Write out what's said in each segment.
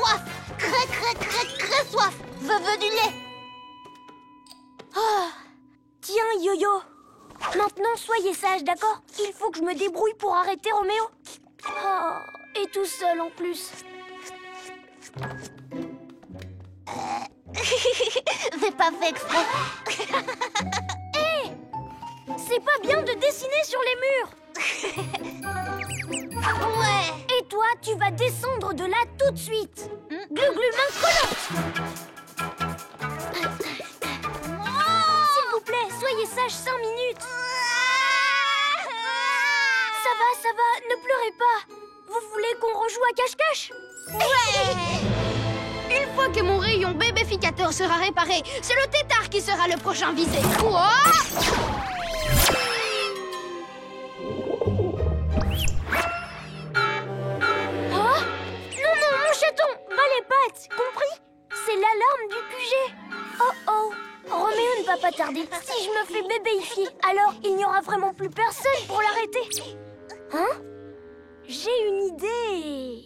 soif. Très soif. Veux du lait. Oh. Tiens, Yo-Yo. Maintenant, soyez sage, d'accord? Il faut que je me débrouille pour arrêter Roméo. Oh, et tout seul en plus. J'ai pas fait exprès. Hé! C'est pas bien de dessiner sur les murs. Ouais. Et toi, tu vas descendre de là tout de suite. Glu-glu, main collante. S'il vous plaît, soyez sage 5 minutes. Ça va, ne pleurez pas. Vous voulez qu'on rejoue à cache-cache? Ouais. Une fois que mon rayon bébéficateur sera réparé, c'est le tétard qui sera le prochain visé. Quoi? Oh? Non, mon chaton, pas les pattes, compris? C'est l'alarme du QG. Oh, Roméo ne va pas tarder. Si je me fais bébéifier, alors il n'y aura vraiment plus personne pour l'arrêter. Hein? J'ai une idée.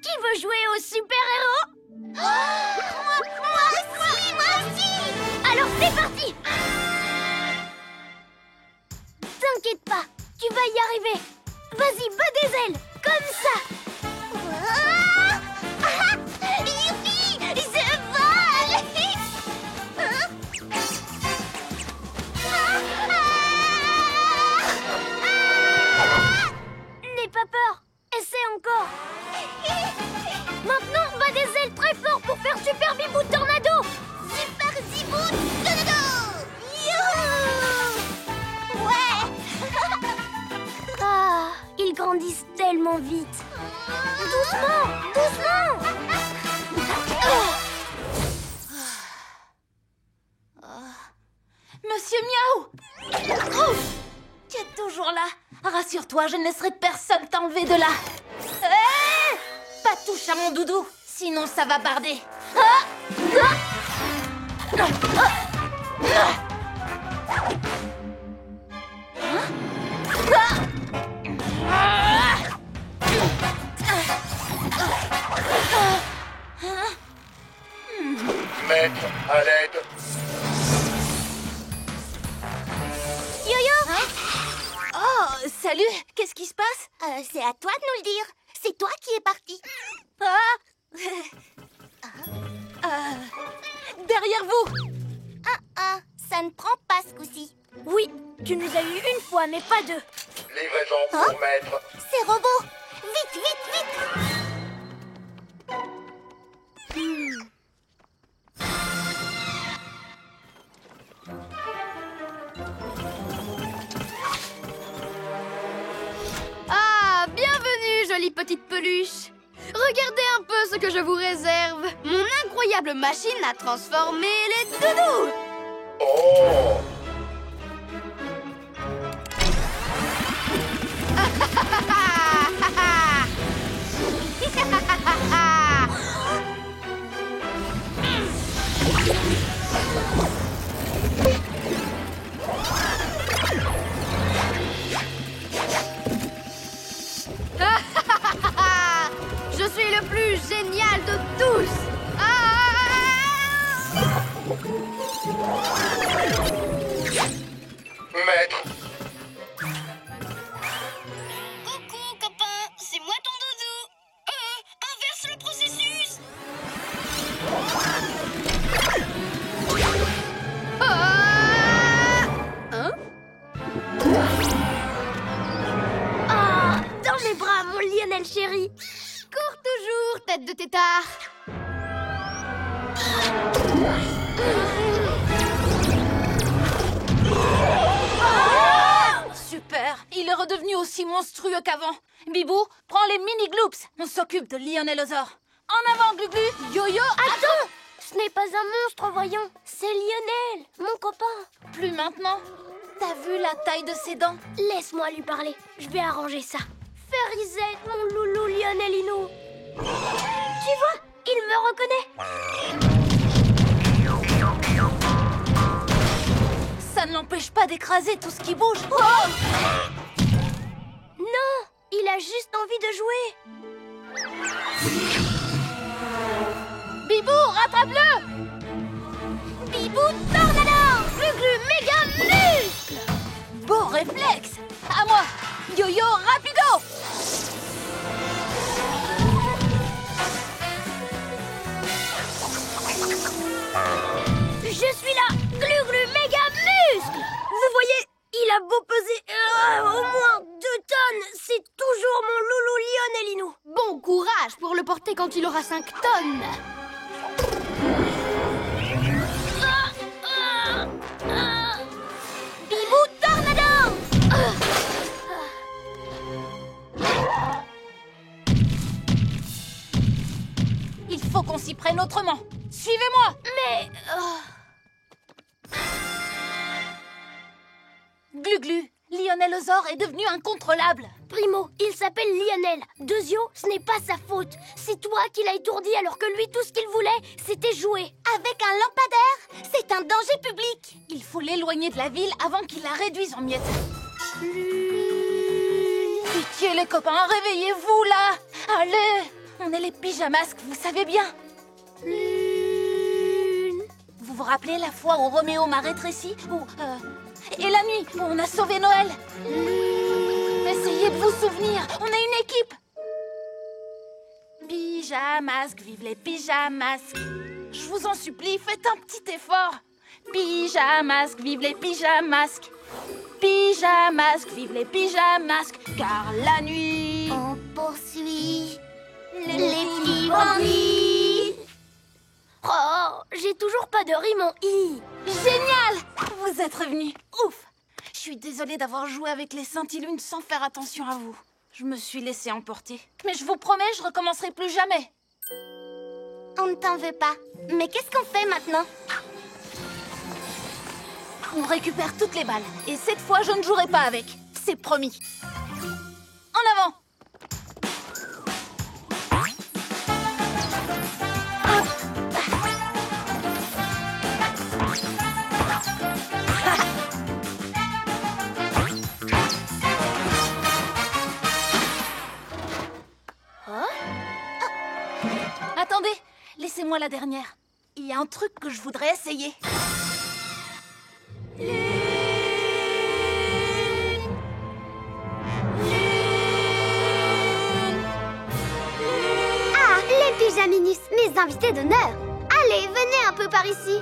Qui veut jouer au super-héros? Moi aussi. Alors c'est parti! T'inquiète pas, tu vas y arriver. Vas-y, bats des ailes, comme ça. Youpi, je vole. N'aie pas peur, essaie encore. Maintenant, bats des ailes très fort pour faire Super Bibou Tornado. Super Zibou Tornado. Youhou. Ouais. Ah, ils grandissent tellement vite. Doucement. Monsieur Miaou! Oh, tu es toujours là. Rassure-toi, je ne laisserai personne t'enlever de là. Pas touche à mon doudou, sinon ça va barder. Maître, à l'aide. Yo-Yo. Oh, salut, qu'est-ce qui se passe? C'est à toi de nous le dire. C'est toi qui es parti. Derrière vous. Ça ne prend pas ce coup-ci. Oui, tu nous as eu une fois, mais pas deux. Livraison pour maître. C'est robot. Vite. Ah, bienvenue, jolie petite peluche. Regardez un peu ce que je vous réserve. Mon incroyable machine à transformer les doudous. Oh! Je suis le plus génial de tous. Maître, Coucou copain, c'est moi ton doudou. Inverse le processus. Dans mes bras, mon Lionel chéri. Cours toujours, tête de tétard. Super, il est redevenu aussi monstrueux qu'avant. Bibou, prends les mini-gloops. On s'occupe de Lionelosaure. En avant, Glu-Glu. Yo-Yo, Attends, ce n'est pas un monstre, voyons. C'est Lionel, mon copain. plus maintenant. T'as vu la taille de ses dents? Laisse-moi lui parler, je vais arranger ça. Férisette, mon loulou Lionelino. Tu vois, il me reconnaît. Ça ne l'empêche pas d'écraser tout ce qui bouge. Non, il a juste envie de jouer. Bibou, rattrape-le! Bibou Tornado! Glu-glu méga muscle! Beau réflexe! À moi! Yo-yo rapido! Je suis là! Glu-glu méga muscle! Vous voyez, il a beau peser au moins 2 tonnes, c'est toujours mon loulou Lionelinou. Bon courage pour le porter quand il aura 5 tonnes. Bibou Tornado! Il faut qu'on s'y prenne autrement. Suivez-moi! Mais... Glu-glu, Lionelosaure est devenu incontrôlable. Primo, il s'appelle Lionel. Deuxio, ce n'est pas sa faute. C'est toi qui l'as étourdi alors que lui, tout ce qu'il voulait, c'était jouer. Avec un lampadaire, c'est un danger public. Il faut l'éloigner de la ville avant qu'il la réduise en miettes. Pitié les copains, réveillez-vous là! Allez! On est les pyjamasques, vous savez bien. Vous vous rappelez la fois où Roméo m'a rétréci? Et la nuit où on a sauvé Noël? Essayez de vous souvenir, on est une équipe. Pyjamasques, vive les pyjamasques. Je vous en supplie, faites un petit effort. Pyjamasques, vive les pyjamasques. Pyjamasques, vive les pyjamasques. Car la nuit... On poursuit les petits bandits. Oh, j'ai toujours pas de rime en i. Génial! Vous êtes revenus. Ouf! Je suis désolée d'avoir joué avec les Scintillunes sans faire attention à vous. Je me suis laissée emporter. Mais je vous promets, je recommencerai plus jamais. On ne t'en veut pas. Mais qu'est-ce qu'on fait maintenant? On récupère toutes les balles. Et cette fois, je ne jouerai pas avec. C'est promis. En avant! Attendez, laissez-moi la dernière. Il y a un truc que je voudrais essayer. Ah, les pyjaminis, mes invités d'honneur. Allez, venez un peu par ici.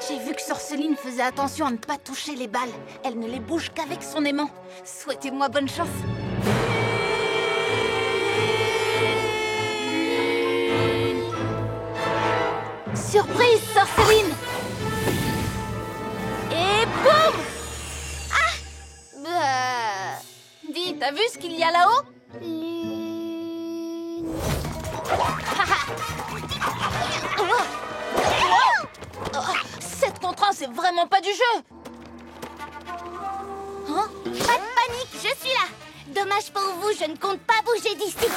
J'ai vu que Sorceline faisait attention à ne pas toucher les balles. Elle ne les bouge qu'avec son aimant. Souhaitez-moi bonne chance. Surprise, Sorceline! Et boum! Dis, t'as vu ce qu'il y a là-haut? Lune. 7 contre 1, c'est vraiment pas du jeu! Hein? Pas de panique, je suis là. Dommage pour vous, je ne compte pas bouger d'ici.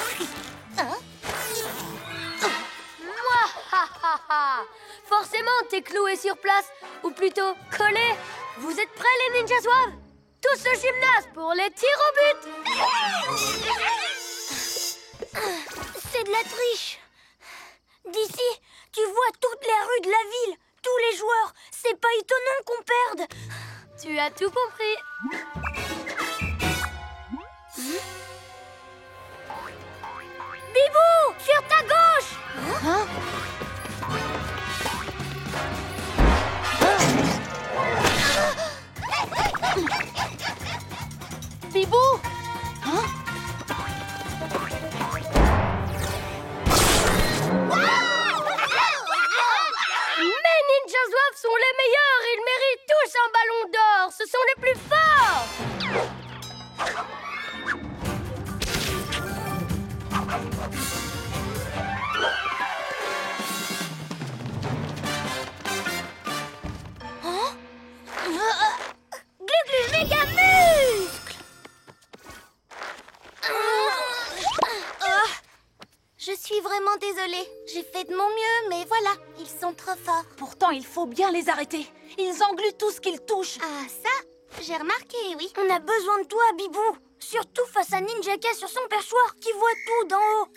Forcément, t'es cloué sur place, ou plutôt collé. Vous êtes prêts, les ninjas zouaves? Tous au gymnase pour les tirs au but. C'est de la triche. D'ici, tu vois toutes les rues de la ville, tous les joueurs. C'est pas étonnant qu'on perde. Tu as tout compris. Bibou, sur ta gauche. Hein? Bibou? Hein? Mes ninjas zouaves sont les meilleurs. Ils méritent tous un ballon d'or. Ce sont les plus forts. Glu-glu méga muscle. Je suis vraiment désolée. J'ai fait de mon mieux, mais voilà, ils sont trop forts. Pourtant, il faut bien les arrêter. Ils engluent tout ce qu'ils touchent. Ah, ça, j'ai remarqué, oui. On a besoin de toi, Bibou. Surtout face à Ninjaka sur son perchoir qui voit tout d'en haut.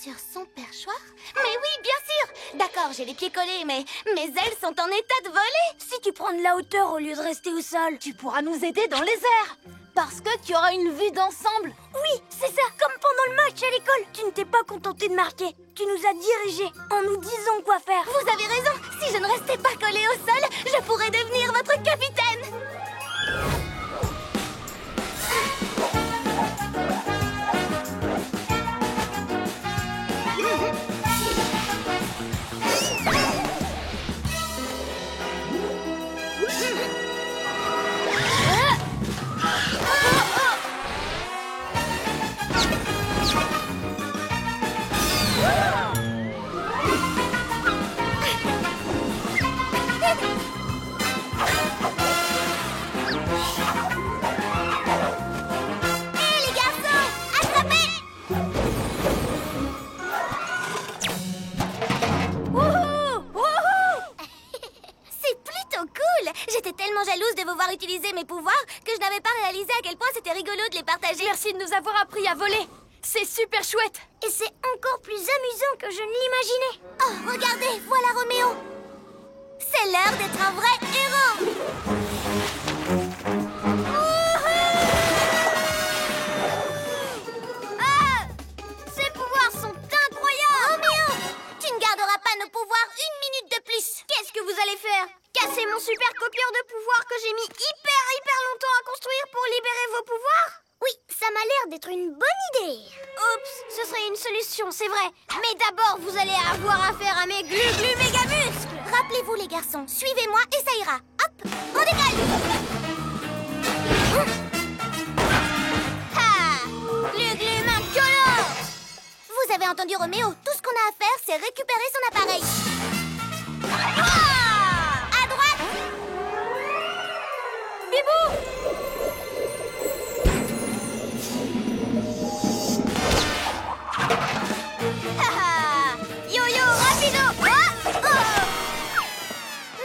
sur son perchoir? Mais oui, bien sûr! D'accord, j'ai les pieds collés, mais mes ailes sont en état de voler! Si tu prends de la hauteur au lieu de rester au sol, tu pourras nous aider dans les airs. Parce que tu auras une vue d'ensemble. Oui, c'est ça, comme pendant le match à l'école. Tu ne t'es pas contenté de marquer. Tu nous as dirigés en nous disant quoi faire. Vous avez raison, si je ne restais pas collée au sol, je pourrais devenir votre capitaine. J'étais tellement jalouse de vous voir utiliser mes pouvoirs que je n'avais pas réalisé à quel point c'était rigolo de les partager. Merci de nous avoir appris à voler. C'est super chouette. Et c'est encore plus amusant que je ne l'imaginais. Oh, regardez, voilà Roméo. C'est l'heure d'être un vrai héros. Ah, ces pouvoirs sont incroyables. Roméo, tu ne garderas pas nos pouvoirs une minute de plus. Qu'est-ce que vous allez faire? Casser mon super copieur de pouvoir que j'ai mis hyper longtemps à construire pour libérer vos pouvoirs? Oui, ça m'a l'air d'être une bonne idée. Oups, ce serait une solution, c'est vrai. Mais d'abord, vous allez avoir affaire à mes glu-glu méga muscles. Rappelez-vous les garçons, suivez-moi et ça ira. Hop, on décolle. Ha, glu-glu main collante. Vous avez entendu Roméo, tout ce qu'on a à faire, c'est récupérer son appareil. À droite. Bibou. Yo-yo, rapido.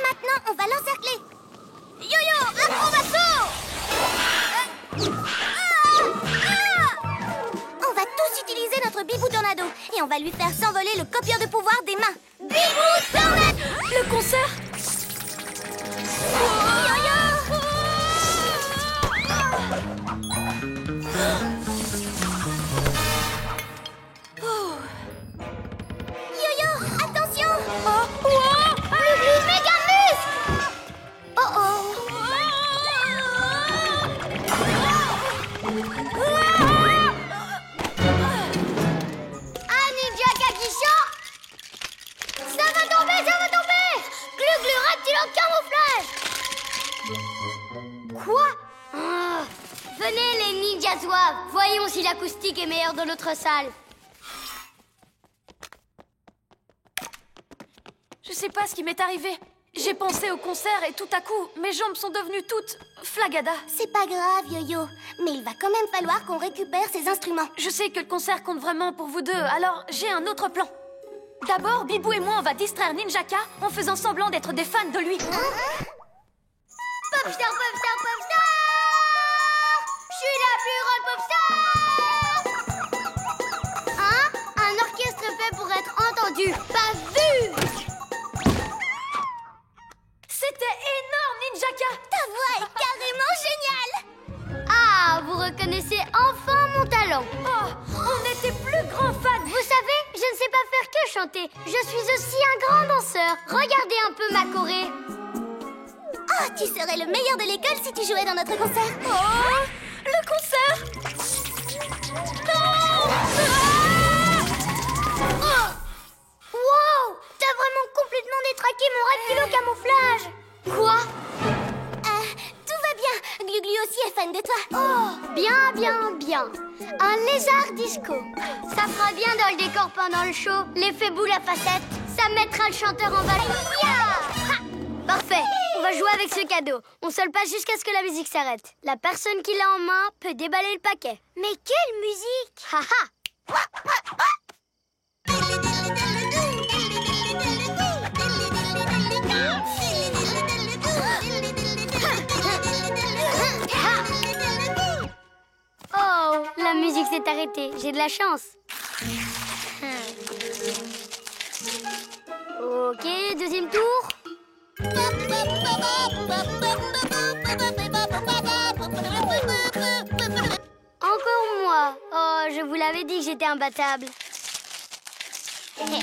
Maintenant, on va l'encercler. Yo-yo, acrobasso. On va tous utiliser notre Bibou Tornado et on va lui faire s'envoler le copieur de pouvoir des mains. Bibou Tornado. Le concert. Yo-yo, attention. Glu-glu méga muscle. Ah, Ninja Kakisha. Ça va tomber. Glu-glu reptile en camouflage. Quoi? Venez les ninjas zouaves. Voyons si l'acoustique est meilleure dans notre salle. Je sais pas ce qui m'est arrivé. J'ai pensé au concert et tout à coup, mes jambes sont devenues toutes flagada. C'est pas grave, Yo-Yo. Mais il va quand même falloir qu'on récupère ces instruments. Je sais que le concert compte vraiment pour vous deux, alors j'ai un autre plan. D'abord, Bibou et moi, on va distraire Ninjaka en faisant semblant d'être des fans de lui. Popstar, popstar, popstar. Je suis la plus grande popstar. Hein? Un orchestre fait pour être entendu, pas vu. C'était énorme, Ninjaka. Ta voix est carrément géniale. Ah, vous reconnaissez enfin mon talent. Oh, on était plus grands fans. Vous savez, je ne sais pas faire que chanter. Je suis aussi un grand danseur. Regardez un peu ma choré. Oh, tu serais le meilleur de l'école si tu jouais dans notre concert. Oh, le concert. Non. Oh. Wow, t'as vraiment complètement détraqué mon reptile au camouflage. Quoi? Tout va bien. Glu-Glu aussi est fan de toi. Oh, bien. Un lézard disco. Ça fera bien dans le décor pendant le show. L'effet boule à facettes. Ça mettra le chanteur en valeur. Parfait. On va jouer avec ce cadeau. On seule pas jusqu'à ce que la musique s'arrête. La personne qui l'a en main peut déballer le paquet. Mais quelle musique! Haha! Oh, la musique s'est arrêtée. J'ai de la chance. Ok, deuxième tour. Encore moi. Oh, je vous l'avais dit que j'étais imbattable. Quoi?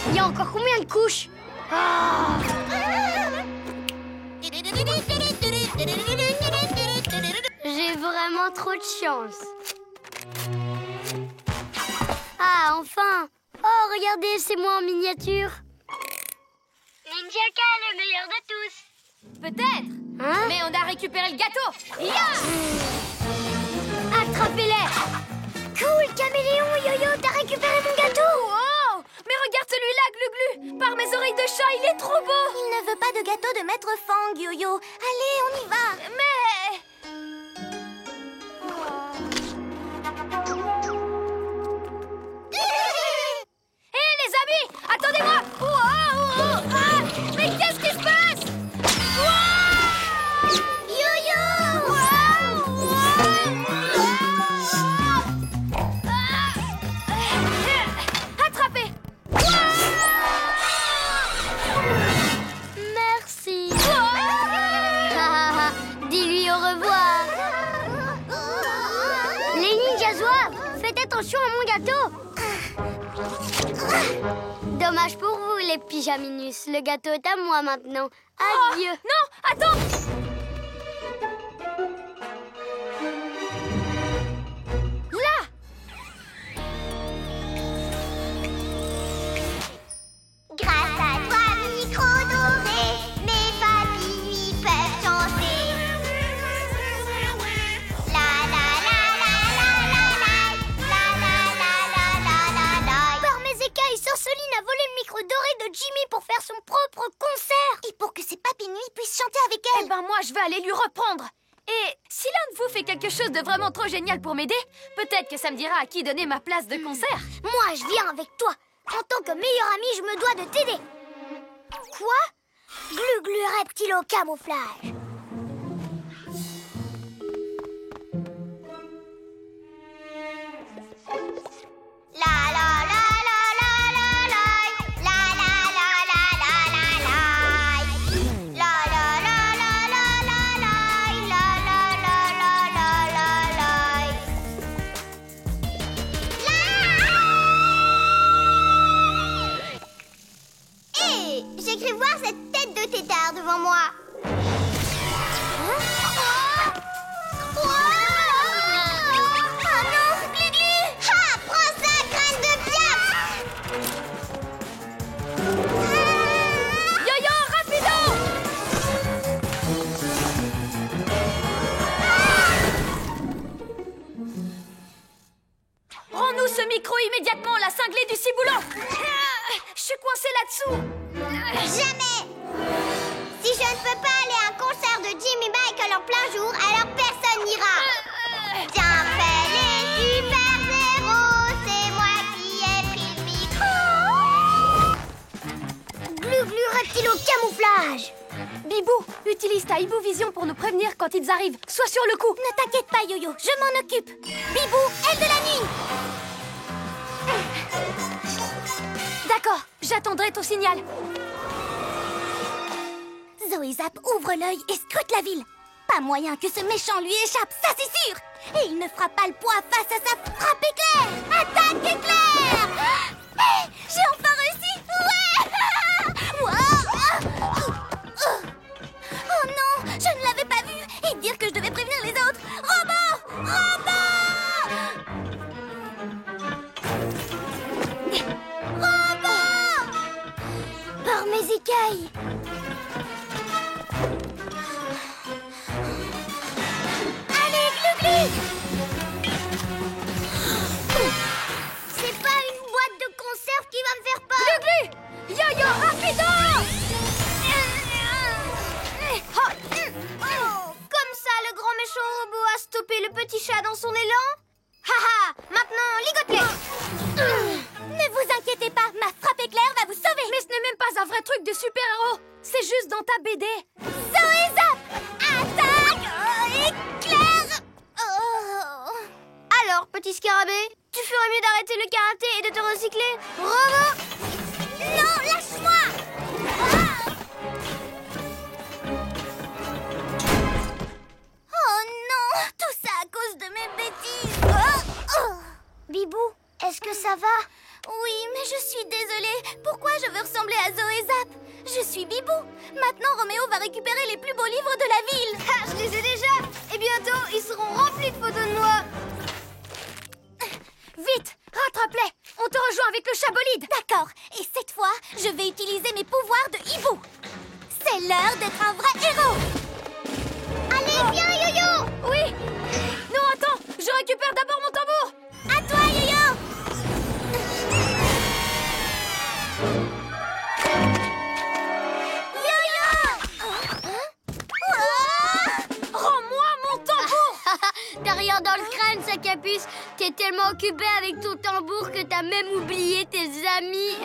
Il y a encore combien de couches? Ah. J'ai vraiment trop de chance. Ah, enfin! Oh, regardez, c'est moi en miniature. Ninjaka, le meilleur de tous. Peut-être. Hein? Mais on a récupéré le gâteau. Ya! Attrapez-les! Cool, Caméléon, Yo-Yo, t'as récupéré mon gâteau! Oh! Mais regarde celui-là, Glu-Glu. Par mes oreilles de chat, il est trop beau. Il ne veut pas de gâteau de Maître Fang, Yo-Yo. Allez, on y va! Mais... Hé, les amis, attendez-moi. Ah, mais qu'est-ce qui se passe? Yo-Yo! Attrapez. Merci! Dis-lui au revoir! Les ninjas zouaves, faites attention à mon gâteau! Dommage pour vous, les pyjaminus. Le gâteau est à moi maintenant. Adieu! Non, attends. Là. Grâce à toi, micro doré, mes papilles lui peuvent chanter. La la la la la la la la la la la la la. Par mes écailles, Sorceline a volé le micro doré de Jimmy pour faire son propre concert. Et pour que ses papilles nuits puissent chanter avec elle. Eh ben moi, je vais aller lui reprendre. Et si l'un de vous fait quelque chose de vraiment trop génial pour m'aider, peut-être que ça me dira à qui donner ma place de concert. Moi, je viens avec toi. En tant que meilleure amie, je me dois de t'aider. Quoi? Glu-Glu reptile au camouflage. La la la la la la la. La la la la la la la. La la la la la la la. La la la la la la la. Hé, j'ai cru voir cette tête de tétard devant moi. Oh non, Glu-Glu! Ha! Prends ça, graine de piaf! Yo-yo, rapido! Rends-nous ce micro immédiatement, la cinglée du ciboulot! Je suis coincée là-dessous! Jamais! Si je ne peux pas aller à un concert de Jimmy Michael en plein jour, alors personne n'ira! Bien fait les super-héros, c'est moi qui ai pris le micro! Glu-Glu reptile au camouflage! Bibou, utilise ta Hibou-vision pour nous prévenir quand ils arrivent. Sois sur le coup. Ne t'inquiète pas, Yo-Yo, je m'en occupe! Bibou, aile de la nuit! D'accord, j'attendrai ton signal. Zoé Zap ouvre l'œil et scrute la ville. Pas moyen que ce méchant lui échappe, ça c'est sûr. Et il ne fera pas le poids face à sa frappe éclair. Attaque éclair! Hé, j'ai enfin réussi. Ouais! Oh non, je ne l'avais pas vu. Et dire que je devais prévenir les autres. Robot! Par mes écailles. Allez, Glu-Glu! C'est pas une boîte de conserve qui va me faire peur. Glu-Glu! Yo-yo, rapido! Oh, comme ça, le grand méchant robot a stoppé le petit chat dans son élan. Haha, maintenant, ligote-les. Ne vous inquiétez pas, ma frappe éclair va vous sauver. Mais ce n'est même pas un vrai truc de super-héros. C'est juste dans ta BD. Zoé Zap! Attaque! Éclair! Alors, petit scarabée, tu ferais mieux d'arrêter le karaté et de te recycler. Robot! Non! suis Bibou. Maintenant, Roméo va récupérer les plus beaux livres de la ville. Ah, je les ai déjà. Et bientôt, ils seront remplis de photos de moi. Vite, rattrape-les. On te rejoint avec le chabolide. D'accord. Et cette fois, je vais utiliser mes pouvoirs de hibou. C'est l'heure d'être un vrai héros. Allez, viens, Yo-Yo. Oui. Non, attends, je récupère d'abord mon tambour. À toi, Yo-Yo. Yo-Yo. Rends-moi mon tambour. T'as rien dans le crâne, sa capuce. T'es tellement occupé avec ton tambour que t'as même oublié tes amis.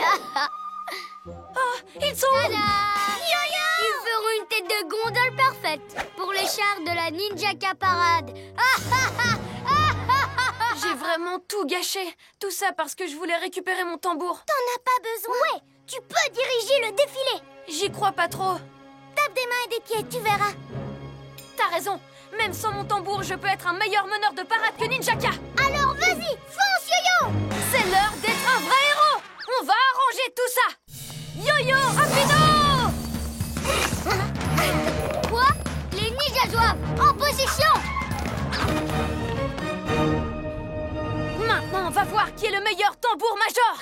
Ils sont où? Ils feront une tête de gondole parfaite pour les chars de la Ninjaka Parade. J'ai vraiment tout gâché. Tout ça parce que je voulais récupérer mon tambour. T'en as pas besoin. Ouais, tu peux diriger le défilé. J'y crois pas trop. Tape des mains et des pieds, tu verras. T'as raison. Même sans mon tambour, je peux être un meilleur meneur de parade que Ninjaka. Alors vas-y, fonce, Yo-Yo. C'est l'heure d'être un vrai héros. On va arranger tout ça. Yo-Yo, rapido! Quoi? Les ninjas doivent en position. Maintenant, on va voir qui est le meilleur tambour major.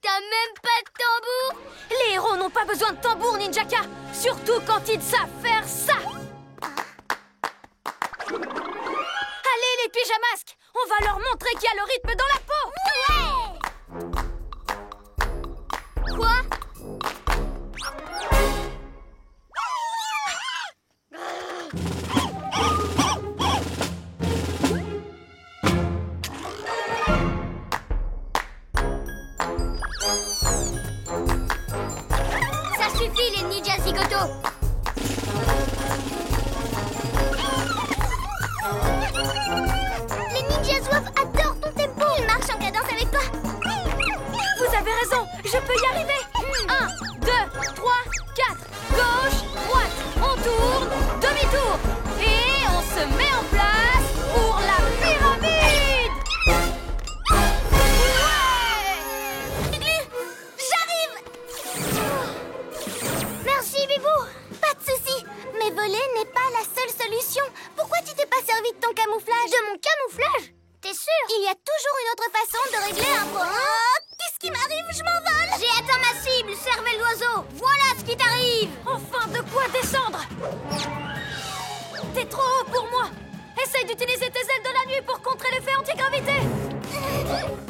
T'as même pas de tambour. Les héros n'ont pas besoin de tambour, Ninjaka. Surtout quand ils savent faire ça. Allez, les pyjamasques, on va leur montrer qu'il y a le rythme dans la peau. Quoi? Ça suffit, les ninjas zigoto. Les ninjas zouaves adorent ton tempo. Ils marchent en cadence avec toi. Vous avez raison, je peux y arriver. 1, 2, 3, 4. Gauche, droite. On tourne, demi-tour. Et on se met en place pour la pyramide. J'arrive. Merci, Bibou. Pas de souci. Mais voler n'est pas la seule solution. Pourquoi tu t'es pas servi de ton camouflage? De mon camouflage? T'es sûr? Il y a toujours une autre façon de régler un problème. Oh, qu'est-ce qui m'arrive? Je m'envole. J'ai atteint ma cible, cervelle d'oiseau. Voilà ce qui t'arrive. Enfin, de quoi descendre? T'es trop haut pour moi. Essaye d'utiliser tes ailes de la nuit pour contrer l'effet antigravité.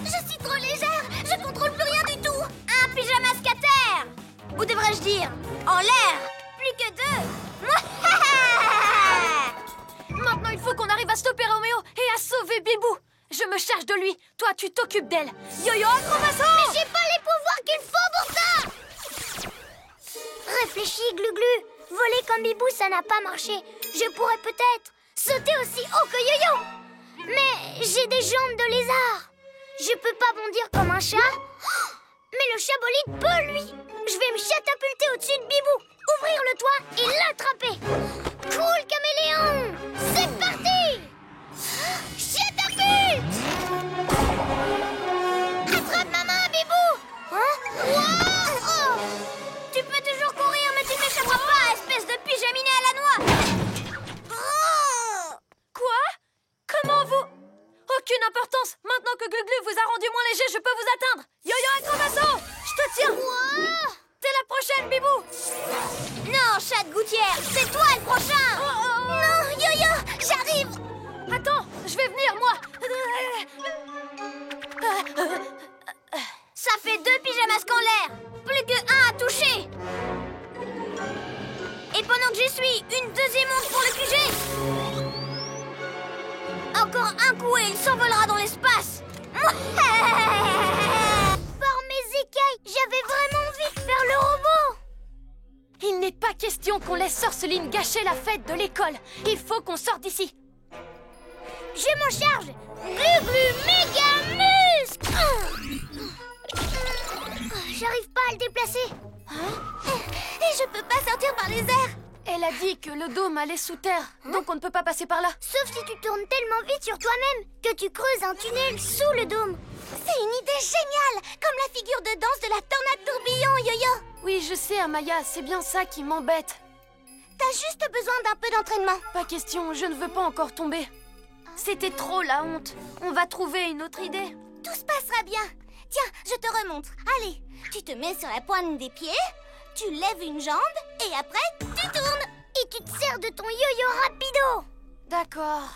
Je suis trop légère. Je contrôle plus rien du tout. Un pyjamasque à terre. Ou devrais-je dire, en l'air. Plus que deux. Maintenant, il faut qu'on arrive à stopper Roméo et à sauver Bibou. Je me charge de lui. Toi, tu t'occupes d'elle. Yo-Yo, acrobasso! Mais j'ai pas les pouvoirs qu'il faut pour ça. Réfléchis, Glu-Glu. Voler comme Bibou, ça n'a pas marché. Je pourrais peut-être sauter aussi haut que Yo-Yo. Mais j'ai des jambes de lézard. Je peux pas bondir comme un chat. Mais le chabolide peut, lui. Je vais me catapulter au-dessus de Bibou, ouvrir le toit et l'attraper. Cool, caméléon. C'est parti. Chatapulte. Attrape ma main, Bibou. Hein? Wow. Oh. Tu peux toujours courir, mais tu n'échapperas pas, espèce de pyjaminé à la noix. Oh. Quoi? Comment vous... Aucune importance. Maintenant que Glu-Glu vous a rendu moins léger, je peux vous atteindre. Yo-Yo, acrobasso! Je te tiens. Wow. T'es la prochaine, Bibou. Non, chat de gouttière, c'est toi le prochain. Non, Yo-Yo, j'arrive. Attends, je vais venir, moi. Ça fait 2 pyjamasques en l'air. Plus que 1 à toucher. Et pendant que j'y suis, une deuxième onde pour le QG. Encore un coup et il s'envolera dans l'espace. Par mes écailles, j'avais vraiment envie de faire le robot. Il n'est pas question qu'on laisse Sorceline gâcher la fête de l'école. Il faut qu'on sorte d'ici. Je m'en charge. Glu-Glu méga muscle. J'arrive pas à le déplacer. Et je peux pas sortir par les airs. Elle a dit que le dôme allait sous terre, donc on ne peut pas passer par là. Sauf si tu tournes tellement vite sur toi-même que tu creuses un tunnel sous le dôme. C'est une idée géniale! Comme la figure de danse de la tornade tourbillon, Yo-Yo! Oui, je sais, Amaya, c'est bien ça qui m'embête. T'as juste besoin d'un peu d'entraînement. Pas question, je ne veux pas encore tomber. C'était trop la honte. On va trouver une autre idée. Tout se passera bien. Tiens, je te remontre. Allez, tu te mets sur la pointe des pieds, tu lèves une jambe, et après, tu tournes. Et tu te sers de ton yo-yo rapido. D'accord.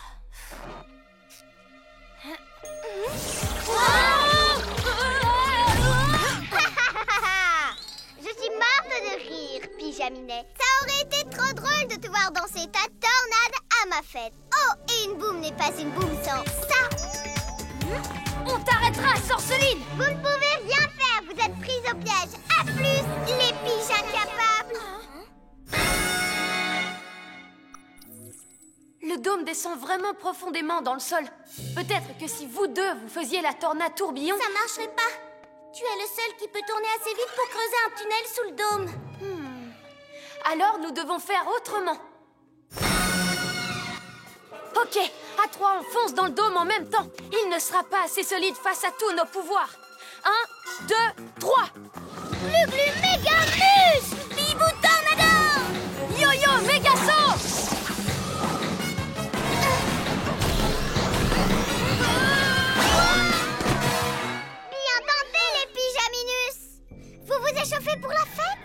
Je suis morte de rire, Pyjaminet. Ça aurait été trop drôle de te voir danser ta tornade à ma fête. Oh, et une boum n'est pas une boum sans ça. On t'arrêtera, sorceline! Vous ne pouvez rien faire, vous êtes prise au piège. À plus, les piges incapables. Le dôme descend vraiment profondément dans le sol. Peut-être que si vous deux, vous faisiez la tornade tourbillon... Ça marcherait pas. Tu es le seul qui peut tourner assez vite pour creuser un tunnel sous le dôme. Alors nous devons faire autrement. Ok, à trois, on fonce dans le dôme en même temps. Il ne sera pas assez solide face à tous nos pouvoirs. 1, 2, 3. Glu-glu méga muscle, Bibou tornado. Yo-yo méga saut. Bien tenté, les pyjaminus. Vous vous échauffez pour la fête?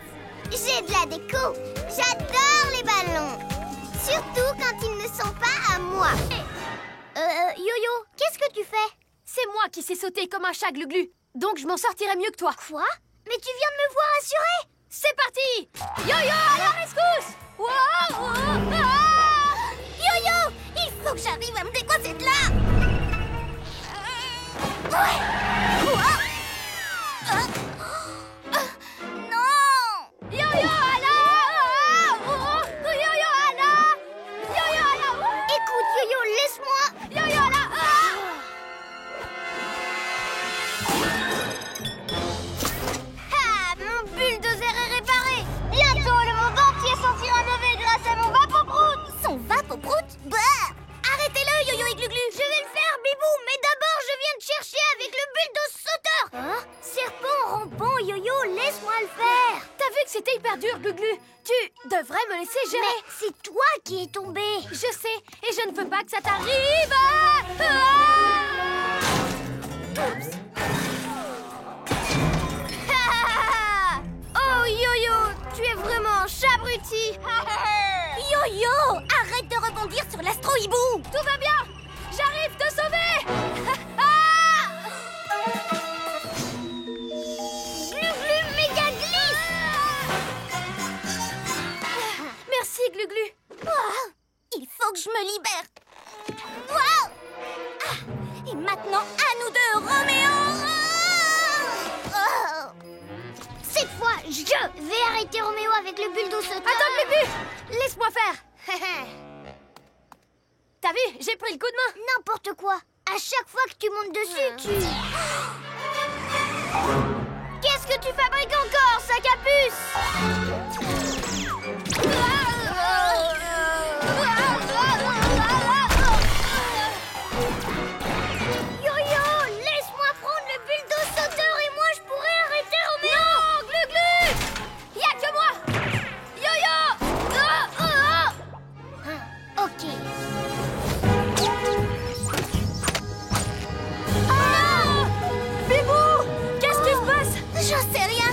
J'ai de la déco. J'adore les ballons. Surtout quand ils ne sont pas à moi. Yo-yo, qu'est-ce que tu fais? C'est moi qui sais sauter comme un chat Glu-Glu. Donc je m'en sortirai mieux que toi. Quoi? Mais tu viens de me voir assurer. C'est parti. Yo-yo à la rescousse. Wow. Yo-yo, il faut que j'arrive à me décoincer de là. Non. Yo-yo à la. Yo-yo à la. Yo-yo à la. Écoute, Yo-yo, laisse-moi. Yo-yo à la. Ah, mon bulldozer est réparé. Bientôt, le monde entier sentira mauvais grâce à mon vapoprout. Son vapoprout? Bah! Arrêtez-le, Yo-Yo et Glu-Glu. Je vais le faire, Bibou, mais d'abord, je viens te chercher avec le bulldozer sauteur. Hein? Serpent rampant, Yo-Yo, laisse-moi le faire. T'as vu que c'était hyper dur, Glu-Glu. Tu devrais me laisser gérer. Mais c'est toi qui es tombé. Je sais, et je ne veux pas que ça t'arrive. Oh, Yo-Yo, tu es vraiment un chat abruti. Yo-Yo, arrête de rebondir sur l'astro-hibou. Tout va bien. J'arrive te sauver. Glu-glu méga glisse. Merci, Glu-Glu. Oh, il faut que je me libère. Wow. Ah, et maintenant, à nous deux, Roméo. Oh. Cette fois, je vais arrêter Roméo avec le bulldozer. Attends, Glu-Glu. Laisse-moi faire. T'as vu, j'ai pris le coup de main. N'importe quoi. À chaque fois que tu montes dessus, tu... Qu'est-ce que tu fabriques encore, sac à puce? Yo-yo, laisse-moi prendre le bulldozer sauteur et moi je pourrais arrêter Roméo. Non, Glu-Glu. Y'a que moi. Yo-yo. Ok. Bibou, qu'est-ce qui se passe? J'en sais rien.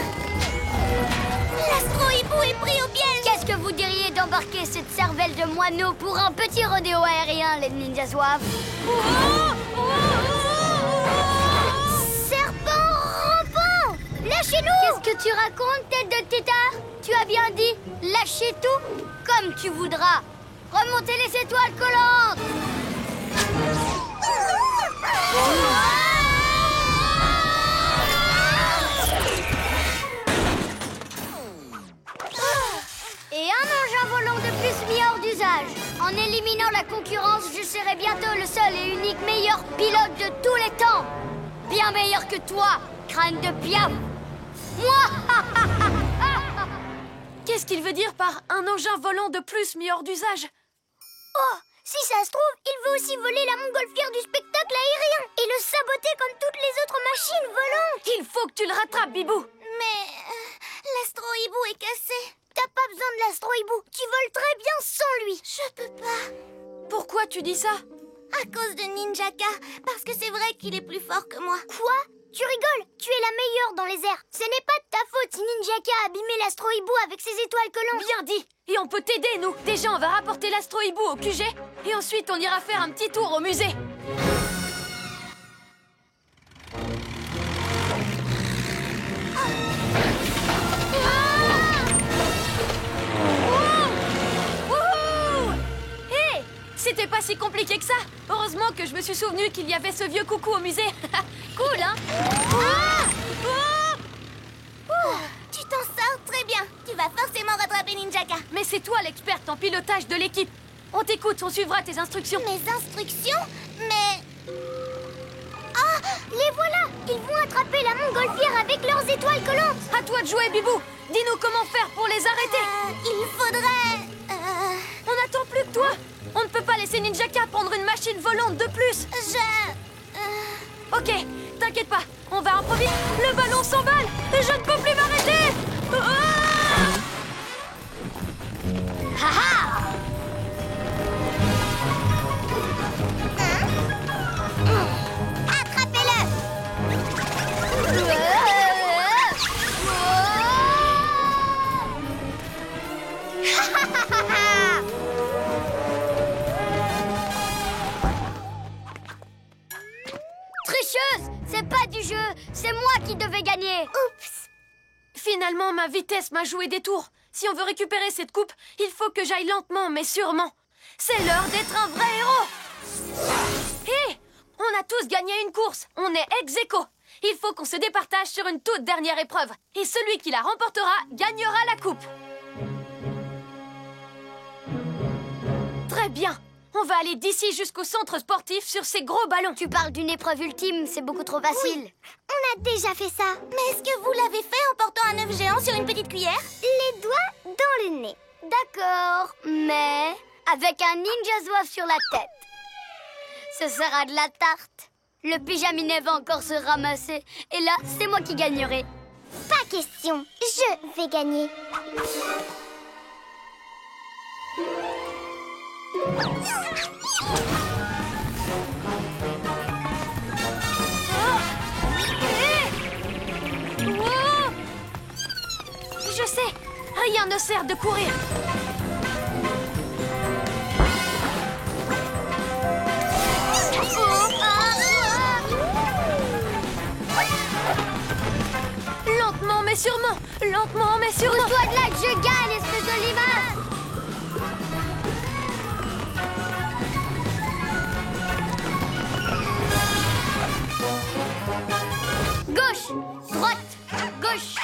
L'astro-hibou est pris au piège. Qu'est-ce que vous diriez d'embarquer cette cervelle de moineau pour un petit rodéo aérien, les ninjas zouaves? Serpent rampant! Lâchez-nous! Qu'est-ce que tu racontes, tête de tétard? Tu as bien dit, lâchez tout? Comme tu voudras. Remontez les étoiles collantes! Et un engin volant de plus mis hors d'usage. En éliminant la concurrence, je serai bientôt le seul et unique meilleur pilote de tous les temps. Bien meilleur que toi, crâne de piaf. Moi! Qu'est-ce qu'il veut dire par un engin volant de plus mis hors d'usage? Oh, Si ça se trouve, il veut aussi voler la montgolfière du spectacle aérien et le saboter comme toutes les autres machines volantes. Il faut que tu le rattrapes, Bibou. Mais l'astro-hibou est cassé. T'as pas besoin de l'astro-hibou. Tu voles très bien sans lui. Je peux pas. Pourquoi tu dis ça? À cause de Ninjaka. Parce que c'est vrai qu'il est plus fort que moi. Quoi? Tu rigoles? Tu es la meilleure dans les airs. Ce n'est pas de ta faute si Ninjaka a abîmé l'astro-hibou avec ses étoiles collantes. Bien dit. Et on peut t'aider, nous. Déjà, on va rapporter l'astro-hibou au QG. Et ensuite, on ira faire un petit tour au musée. C'était pas si compliqué que ça. Heureusement que je me suis souvenu qu'il y avait ce vieux coucou au musée. Cool, hein? Tu t'en sors très bien. Tu vas forcément rattraper Ninjaka. Mais c'est toi l'experte en pilotage de l'équipe. On t'écoute, on suivra tes instructions. Mes instructions? Mais... Ah! Les voilà! Ils vont attraper la montgolfière avec leurs étoiles collantes. À toi de jouer, Bibou. Dis-nous comment faire pour les arrêter. Il faudrait... On n'attend plus que toi. On ne peut pas laisser Ninjaka prendre une machine volante de plus. Ok, t'inquiète pas, on va improviser. Le ballon s'emballe et je ne peux plus m'arrêter. Attrapez-le! Tricheuse! C'est pas du jeu! C'est moi qui devais gagner! Oups! Finalement, ma vitesse m'a joué des tours. Si on veut récupérer cette coupe, il faut que j'aille lentement, mais sûrement. C'est l'heure d'être un vrai héros. Hé! On a tous gagné une course. On est ex-aequo. Il faut qu'on se départage sur une toute dernière épreuve. Et celui qui la remportera gagnera la coupe. Très bien. On va aller d'ici jusqu'au centre sportif sur ces gros ballons. Tu parles d'une épreuve ultime, c'est beaucoup trop facile. Oui, on a déjà fait ça. Mais est-ce que vous l'avez fait en portant un œuf géant sur une petite cuillère? Les doigts dans le nez. D'accord, mais avec un ninja zouave sur la tête. Ce sera de la tarte. Le pyjaminet va encore se ramasser. Et là, c'est moi qui gagnerai. Pas question, je vais gagner. Je sais, rien ne sert de courir. Lentement mais sûrement. Lentement mais sûrement. Pousse-toi de là que je gagne, espèce de limace. Gauche, droite, gauche.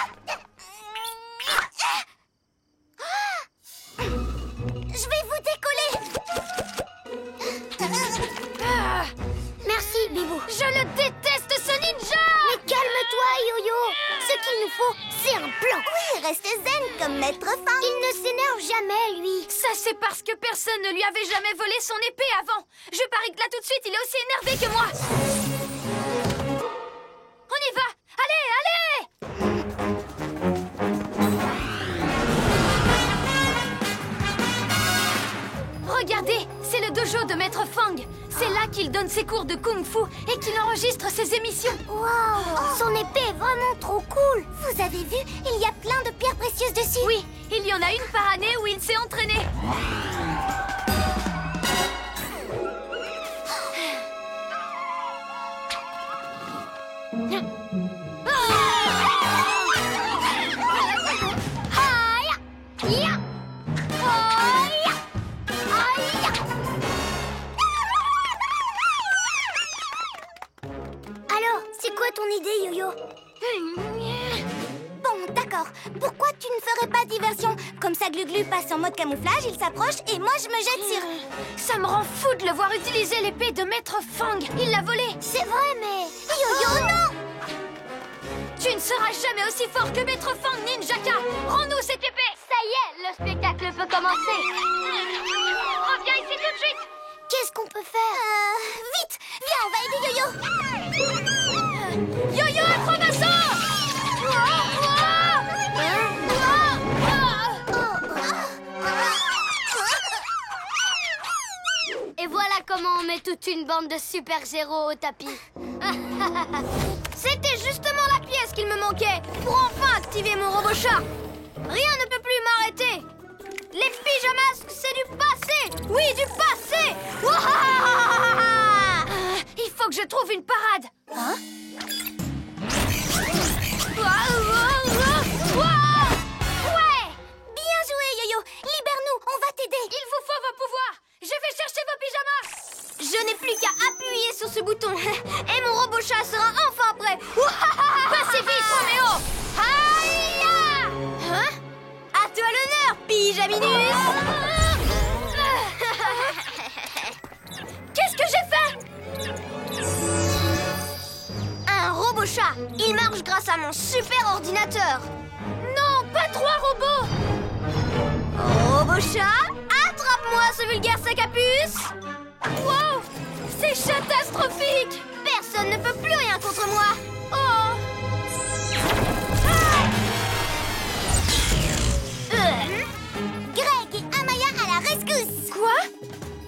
Je vais vous décoller. Merci, Bibou. Je le déteste, ce ninja. Mais calme-toi, Yo-Yo. Ce qu'il nous faut, c'est un plan. Oui, restez zen comme Maître Fang. Il ne s'énerve jamais, lui. Ça, c'est parce que personne ne lui avait jamais volé son épée avant. Je parie que là, tout de suite, il est aussi énervé que moi. On y va. Allez, allez. Regardez, c'est le dojo de Maître Fang. C'est là qu'il donne ses cours de kung-fu et qu'il enregistre ses émissions. Wow, son épée est vraiment trop cool. Vous avez vu, il y a plein de pierres précieuses dessus. Oui, il y en a une par année où il s'est entraîné. Alors, c'est quoi ton idée, Yo-Yo? Bon, d'accord. Pourquoi tu ne ferais pas diversion? Comme ça, Glu-Glu passe en mode camouflage, il s'approche et moi, je me jette sur... Ça me rend fou de le voir utiliser l'épée de Maître Fang. Il l'a volée. C'est vrai, mais... Yo-Yo, non! Tu ne seras jamais aussi fort que Maître Fang, Ninjaka. Rends-nous cette épée. Ça y est, le spectacle peut commencer. Reviens ici tout de suite. comment on met toute une bande de super-héros au tapis. C'était justement la pièce qu'il me manquait pour enfin activer mon robot chat. Rien ne peut plus m'arrêter. Les pyjamasques, c'est du passé. Oui, du passé. Il faut que je trouve une parade. Hein? Ouais! Bien joué, Yo-Yo. Libère-nous, on va t'aider. Il vous faut vos pouvoirs. Je vais chercher vos pyjamas. Je n'ai plus qu'à appuyer sur ce bouton et mon robot chat sera enfin prêt. Passez vite, Roméo. Aïe! Hein? À toi l'honneur, Pyjaminus. Qu'est-ce que j'ai fait? Un robot chat. Il marche grâce à mon super ordinateur. Non, pas 3 robots. Robot chat, attrape-moi ce vulgaire sac à puce. Wow, c'est catastrophique. Personne ne peut plus rien contre moi. Oh. Greg et Amaya à la rescousse. Quoi?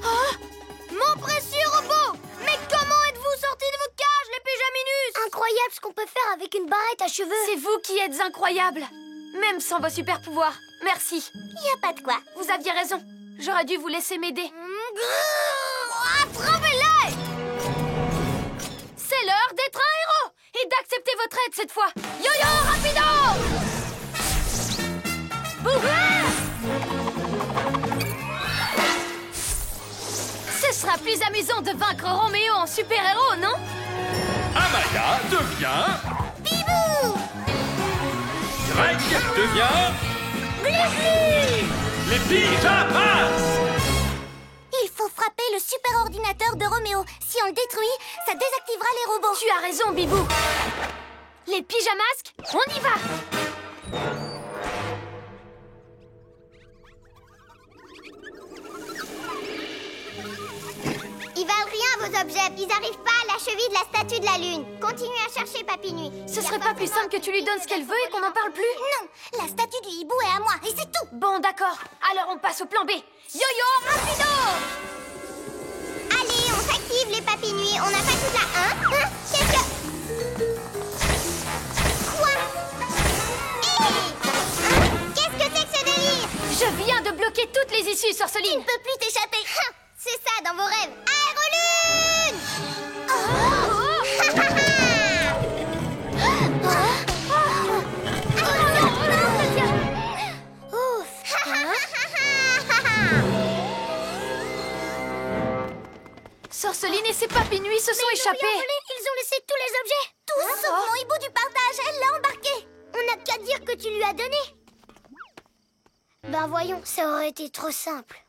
Oh. Mon précieux robot. Mais comment êtes-vous sortis de vos cages, les Pyjaminus? Incroyable ce qu'on peut faire avec une barrette à cheveux. C'est vous qui êtes incroyables. Même sans vos super pouvoirs. Merci. Y a pas de quoi. Vous aviez raison. J'aurais dû vous laisser m'aider. Attrapez-les! C'est l'heure d'être un héros et d'accepter votre aide cette fois. Yo-yo, rapido! Ce sera plus amusant de vaincre Roméo en super-héros, non? Amaya devient... Bibou! Greg devient... Les pyjamas! Il faut frapper le super ordinateur de Roméo. Si on le détruit, ça désactivera les robots. Tu as raison, Bibou. Les pyjamasques, on y va! Ils valent rien, vos objets. Ils n'arrivent pas à la cheville de la statue de la Lune. Continuez à chercher, Papy Nuit. Ce serait pas plus simple que tu lui donnes ce qu'elle veut et qu'on n'en parle plus? Non, la statue du hibou est à moi, et c'est tout. Bon, d'accord. Alors on passe au plan B. Yo-yo, rapido! Allez, on s'active, les Papy Nuit. On n'a pas tout là, hein? Qu'est-ce que... Quoi? Qu'est-ce que c'est que ce délire? Je viens de bloquer toutes les issues, Sorceline. Il ne peut plus t'échapper. C'est ça, dans vos rêves. Aérolune! Ouf! Sorceline et ses papy nuits se sont échappés. Ils ont laissé tous les objets. Tous sauf mon hibou du partage. Elle l'a embarqué. On n'a qu'à dire que tu lui as donné. Ben voyons, ça aurait été trop simple.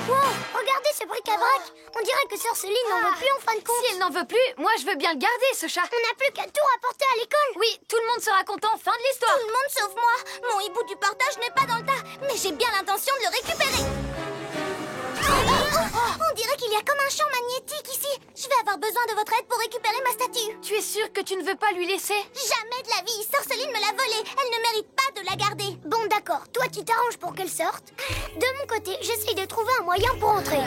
Wow, regardez ce bric-à-brac. On dirait que Sorceline n'en veut plus en fin de compte. Si elle n'en veut plus, moi je veux bien le garder, ce chat. On n'a plus qu'à tout rapporter à l'école. Oui, tout le monde sera content, fin de l'histoire. Tout le monde sauf moi. Mon hibou du partage n'est pas dans le tas, mais j'ai bien l'intention de le récupérer. On dirait qu'il y a comme un champ magnétique ici. Je vais avoir besoin de votre aide pour récupérer ma statue. Tu es sûre que tu ne veux pas lui laisser? Jamais de la vie. Sorceline me l'a volée. Elle ne mérite pas de la garder. Bon, d'accord. Toi, tu t'arranges pour qu'elle sorte. De mon côté, j'essaye de trouver un moyen pour entrer.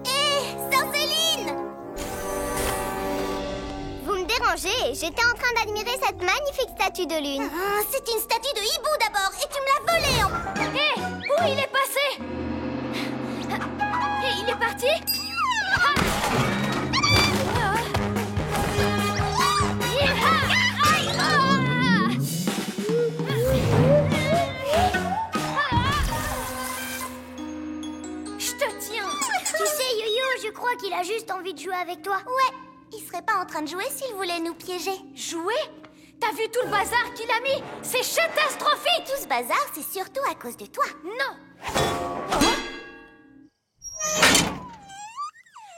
Hé, Sorceline! Vous me dérangez. J'étais en train d'admirer cette magnifique statue de lune. C'est une statue de hibou d'abord, et tu me l'as volée en... Hé, où il est passé? Et il est parti? Je te tiens. Tu sais, Yo-Yo, je crois qu'il a juste envie de jouer avec toi. Ouais, il serait pas en train de jouer s'il voulait nous piéger. Jouer? T'as vu tout le bazar qu'il a mis? C'est catastrophique! Tout ce bazar, c'est surtout à cause de toi. Non!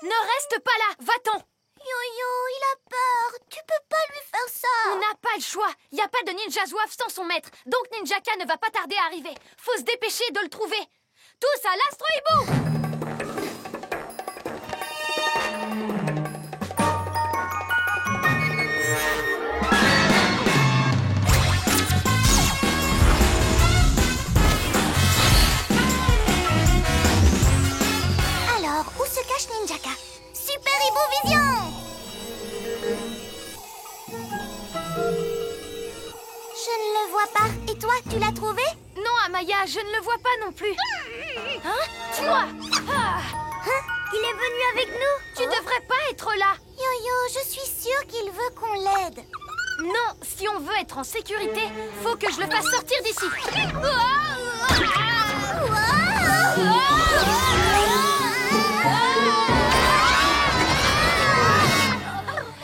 Ne reste pas là, va-t'en! Yo-Yo, il a peur. Tu peux pas lui faire ça. On n'a pas le choix. Il n'y a pas de ninja zouave sans son maître. Donc Ninjaka ne va pas tarder à arriver. Faut se dépêcher de le trouver. Tous à l'Astro Hibou! Super Hibou Vision! Je ne le vois pas. Et toi, tu l'as trouvé? Non, Amaya, je ne le vois pas non plus. Hein? Toi! Ah! Hein? Il est venu avec nous? Tu devrais pas être là. Yo-Yo, je suis sûre qu'il veut qu'on l'aide. Non, si on veut être en sécurité, faut que je le fasse sortir d'ici.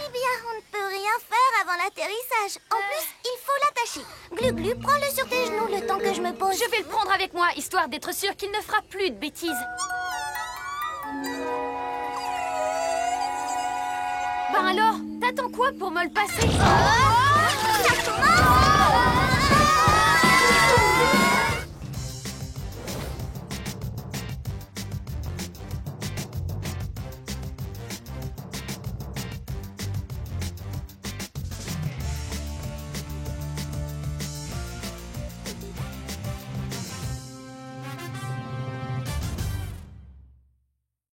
Eh bien, on ne peut rien faire avant l'atterrissage. En plus, il faut l'attacher. Glu-Glu, prends-le sur tes genoux le temps que je me pose. Je vais le prendre avec moi, histoire d'être sûre qu'il ne fera plus de bêtises. Ben alors, t'attends quoi pour me le passer? Ça commence!